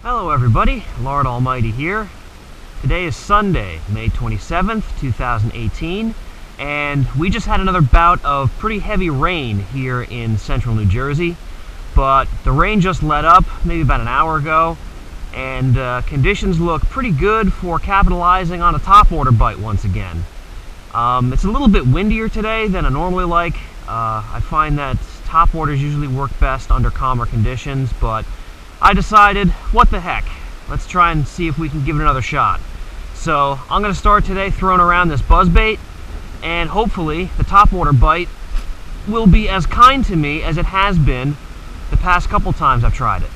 Hello everybody, Lord Almighty here. Today is Sunday, May 27th, 2018, and we just had another bout of pretty heavy rain here in central New Jersey, but the rain just let up maybe about an hour ago, and conditions look pretty good for capitalizing on a topwater bite once again. It's a little bit windier today than I normally like. I find that topwaters usually work best under calmer conditions, but I decided, what the heck, let's try and see if we can give it another shot. So I'm going to start today throwing around this buzzbait, and hopefully the topwater bite will be as kind to me as it has been the past couple times I've tried it.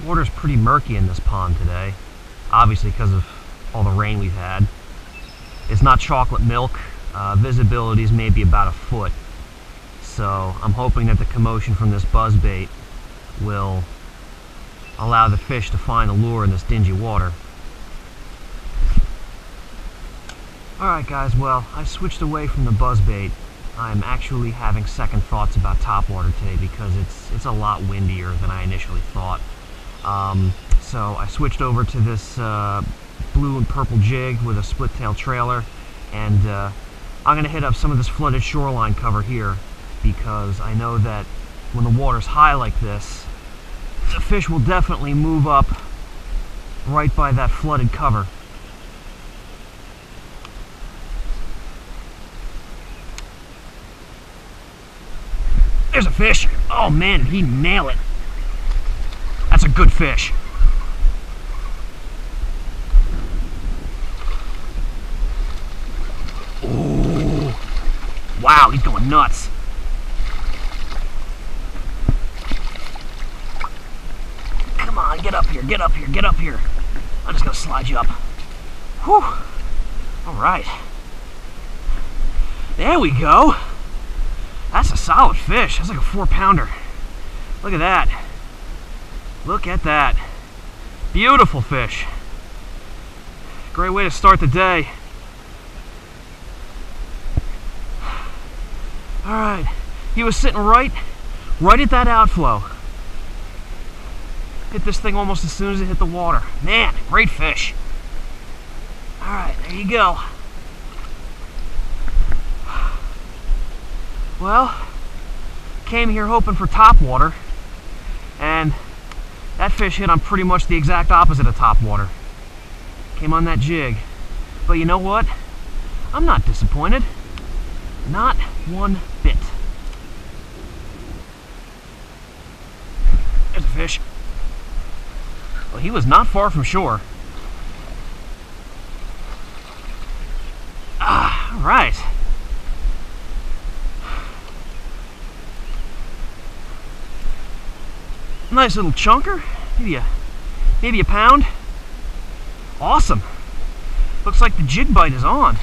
Water's pretty murky in this pond today, obviously because of all the rain we've had. It's not chocolate milk. Visibility is maybe about a foot. So I'm hoping that the commotion from this buzzbait will allow the fish to find a lure in this dingy water. Alright guys, well, I switched away from the buzzbait. I'm actually having second thoughts about topwater today because it's a lot windier than I initially thought. So I switched over to this blue and purple jig with a split tail trailer, and I'm going to hit up some of this flooded shoreline cover here, because I know that when the water's high like this, the fish will definitely move up right by that flooded cover. There's a fish! Oh man, did he nail it! That's a good fish. Ooh! Wow, he's going nuts! Come on, get up here, get up here, get up here. I'm just gonna slide you up. Whew. Alright. There we go. That's a solid fish. That's like a 4-pounder. Look at that. Look at that. Beautiful fish. Great way to start the day. Alright. He was sitting right at that outflow. Hit this thing almost as soon as it hit the water. Man, great fish. Alright, there you go. Well, came here hoping for topwater, and that fish hit on pretty much the exact opposite of topwater. Came on that jig. But you know what? I'm not disappointed. Not one bit. There's a fish. Well, he was not far from shore. Ah, all right. Nice little chunker, maybe a pound. Awesome. Looks like the jig bite is on.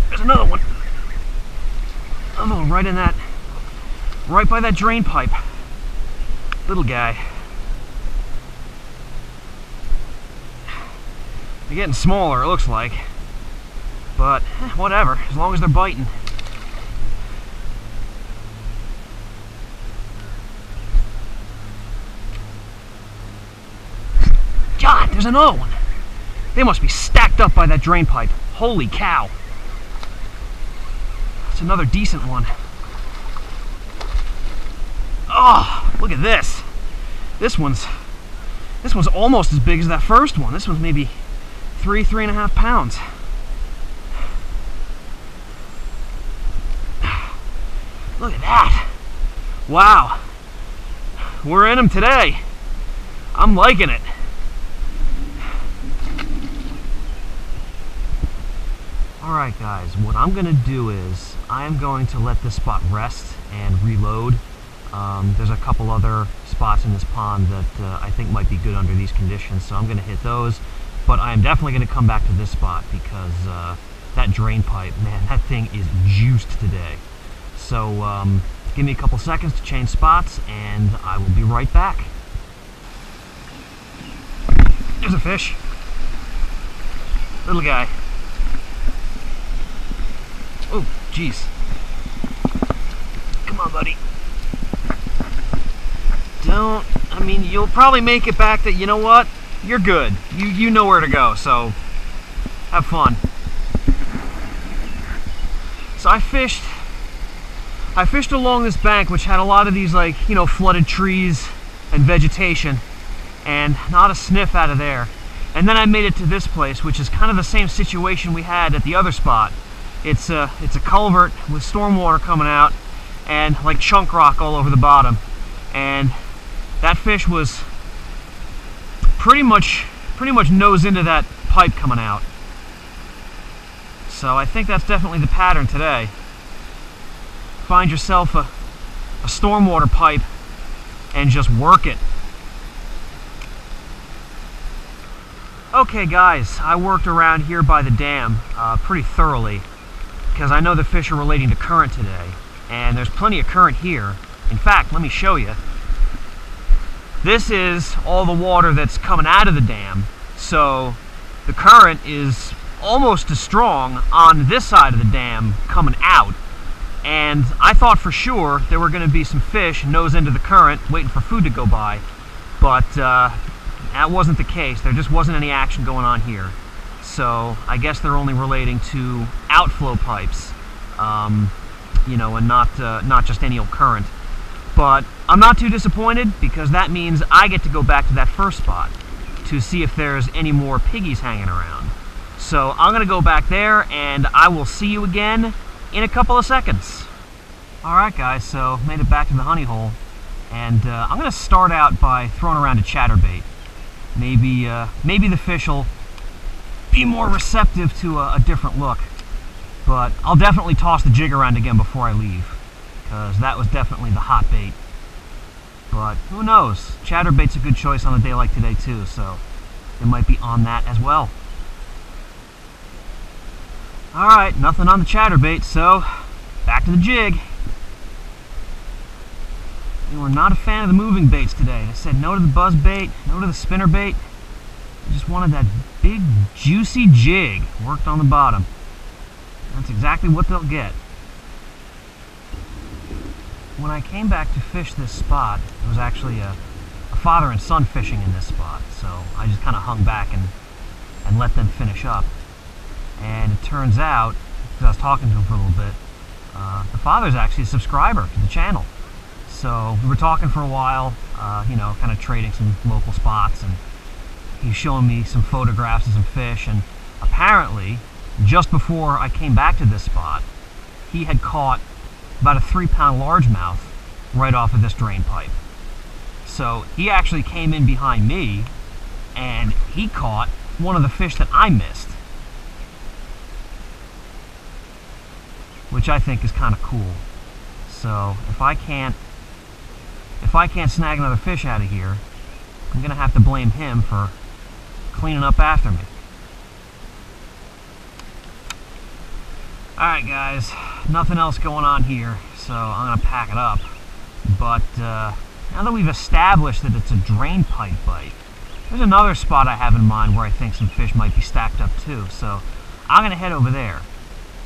There's another one. Another one right by that drain pipe. Little guy. They're getting smaller, it looks like. But, whatever, as long as they're biting. God, there's another one. They must be stacked up by that drain pipe. Holy cow. That's another decent one. Oh, look at this. This one's almost as big as that first one. This one's maybe 3.5 pounds. Look at that. Wow. We're in them today. I'm liking it. Alright guys, what I'm going to do is I am going to let this spot rest and reload. There's a couple other spots in this pond that I think might be good under these conditions, so I'm going to hit those. But I am definitely going to come back to this spot because that drain pipe, man, that thing is juiced today. So give me a couple seconds to change spots and I will be right back. There's a fish. Little guy. Oh, jeez. Come on, buddy. I mean, you'll probably make it back. That, you know what? You're good. You know where to go, so have fun. So I fished along this bank, which had a lot of these, like, you know, flooded trees and vegetation, and not a sniff out of there. And then I made it to this place, which is kind of the same situation we had at the other spot. It's a culvert with stormwater coming out and like chunk rock all over the bottom. And that fish was pretty much nose into that pipe coming out. So I think that's definitely the pattern today. Find yourself a stormwater pipe and just work it. Okay guys, I worked around here by the dam pretty thoroughly because I know the fish are relating to current today, and there's plenty of current here. In fact, let me show you. This is all the water that's coming out of the dam, so the current is almost as strong on this side of the dam coming out. And I thought for sure there were going to be some fish nose into the current waiting for food to go by, but that wasn't the case. There just wasn't any action going on here. So I guess they're only relating to outflow pipes, you know, and not just any old current. But I'm not too disappointed, because that means I get to go back to that first spot to see if there's any more piggies hanging around. So I'm going to go back there, and I will see you again in a couple of seconds. Alright guys, so made it back to the honey hole, and I'm going to start out by throwing around a chatterbait. Maybe the fish will be more receptive to a different look. But I'll definitely toss the jig around again before I leave, because that was definitely the hot bait. But who knows? Chatterbait's a good choice on a day like today too, so it might be on that as well. Alright, nothing on the chatterbait, so back to the jig. We were not a fan of the moving baits today. I said no to the buzz bait, no to the spinner bait. I just wanted that big, juicy jig worked on the bottom. That's exactly what they'll get. When I came back to fish this spot, it was actually a father and son fishing in this spot, so I just kind of hung back and let them finish up. And it turns out, because I was talking to him for a little bit, the father's actually a subscriber to the channel. So we were talking for a while, you know, kind of trading some local spots, and he's showing me some photographs of some fish, and apparently, just before I came back to this spot, he had caught about a 3-pound largemouth right off of this drain pipe. So he actually came in behind me, and he caught one of the fish that I missed, which I think is kind of cool. So if I can't snag another fish out of here, I'm gonna have to blame him for cleaning up after me. Alright guys, nothing else going on here, so I'm gonna pack it up. But now that we've established that it's a drain pipe bite, there's another spot I have in mind where I think some fish might be stacked up too, so I'm gonna head over there.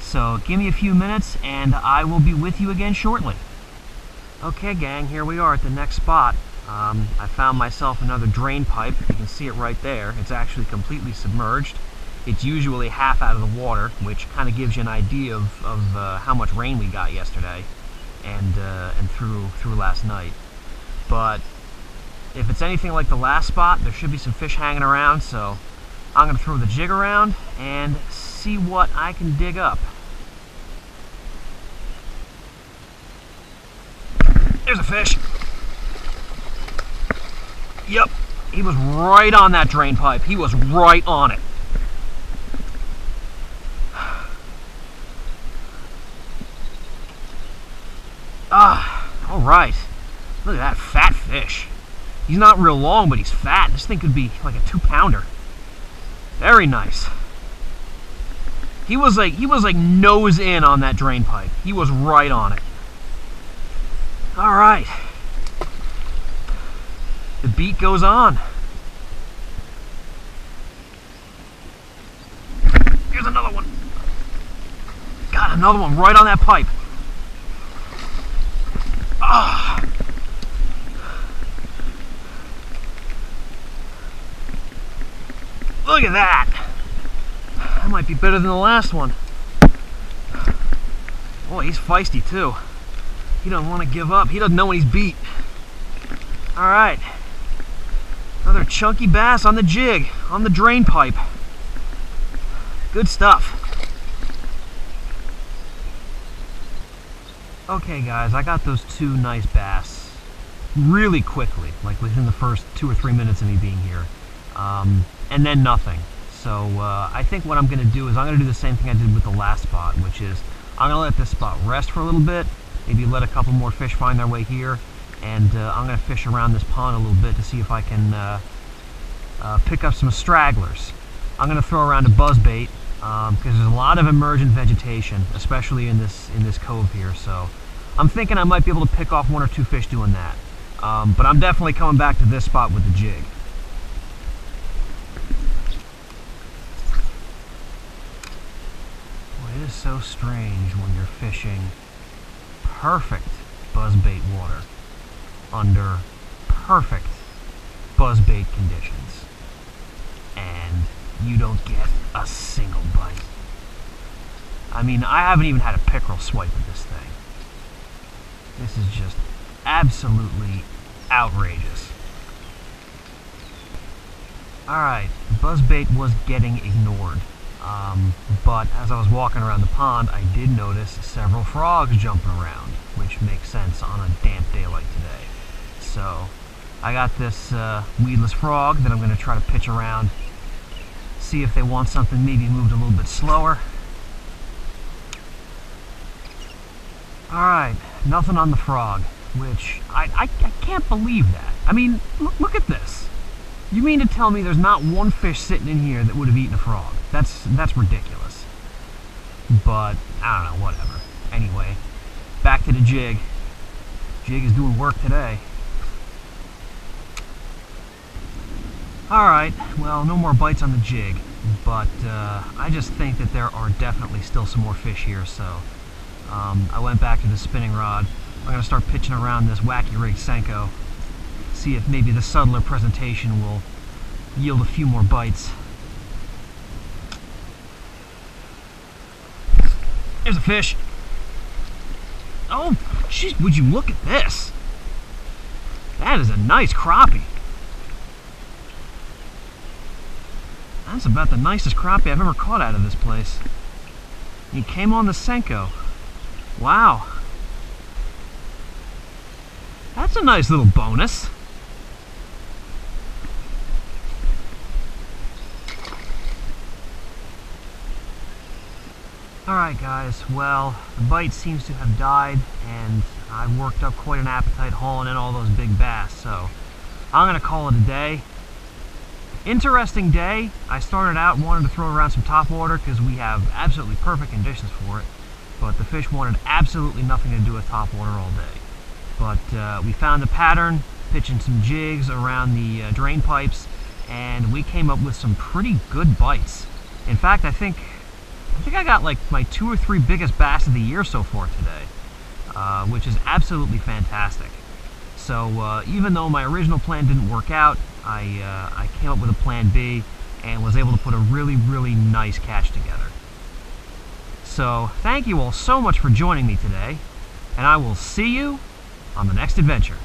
So give me a few minutes and I will be with you again shortly. Okay gang, here we are at the next spot. I found myself another drain pipe. You can see it right there. It's actually completely submerged. It's usually half out of the water, which kind of gives you an idea of how much rain we got yesterday and through last night. But if it's anything like the last spot, there should be some fish hanging around, so I'm going to throw the jig around and see what I can dig up. There's a fish. Yep, he was right on that drain pipe. He was right on it. All right. Look at that fat fish. He's not real long, but he's fat. This thing could be like a 2-pounder. Very nice. He was like nose in on that drain pipe. He was right on it. All right. The beat goes on. Here's another one. God, Another one right on that pipe. Ah. Look at that. That might be better than the last one. Boy, he's feisty too. He doesn't want to give up. He doesn't know when he's beat. All right. Another chunky bass on the jig, on the drain pipe. Good stuff. Okay guys, I got those two nice bass really quickly, like within the first 2 or 3 minutes of me being here. And then nothing. So I think what I'm going to do is I'm going to do the same thing I did with the last spot, which is I'm going to let this spot rest for a little bit, maybe let a couple more fish find their way here, and I'm going to fish around this pond a little bit to see if I can pick up some stragglers. I'm going to throw around a buzzbait because there's a lot of emergent vegetation, especially in this cove here. So I'm thinking I might be able to pick off 1 or 2 fish doing that. But I'm definitely coming back to this spot with the jig. Boy, it is so strange when you're fishing perfect buzzbait water under perfect buzzbait conditions and you don't get a single bite. I mean, I haven't even had a pickerel swipe at this thing. This is just absolutely outrageous. Alright, buzzbait was getting ignored. But as I was walking around the pond, I did notice several frogs jumping around, which makes sense on a damp day like today. So I got this weedless frog that I'm going to try to pitch around, see if they want something maybe moved a little bit slower. Alright, nothing on the frog, which I can't believe that. I mean, look at this. You mean to tell me there's not one fish sitting in here that would have eaten a frog? That's ridiculous. But, I don't know, whatever. Anyway, back to the jig. Jig is doing work today. Alright, well, no more bites on the jig, but I just think that there are definitely still some more fish here, so I went back to the spinning rod. I'm going to start pitching around this wacky rig Senko, see if maybe the subtler presentation will yield a few more bites. There's a fish. Oh, jeez, would you look at this? That is a nice crappie. That's about the nicest crappie I've ever caught out of this place. He came on the Senko. Wow. That's a nice little bonus. Alright guys, well, the bite seems to have died, and I've worked up quite an appetite hauling in all those big bass, so I'm going to call it a day. Interesting day. I started out wanting to throw around some topwater because we have absolutely perfect conditions for it, but the fish wanted absolutely nothing to do with topwater all day. But we found the pattern, pitching some jigs around the drain pipes, and we came up with some pretty good bites. In fact, I think I got like my 2 or 3 biggest bass of the year so far today, which is absolutely fantastic. So even though my original plan didn't work out, I came up with a plan B and was able to put a really, really nice catch together. So thank you all so much for joining me today, and I will see you on the next adventure.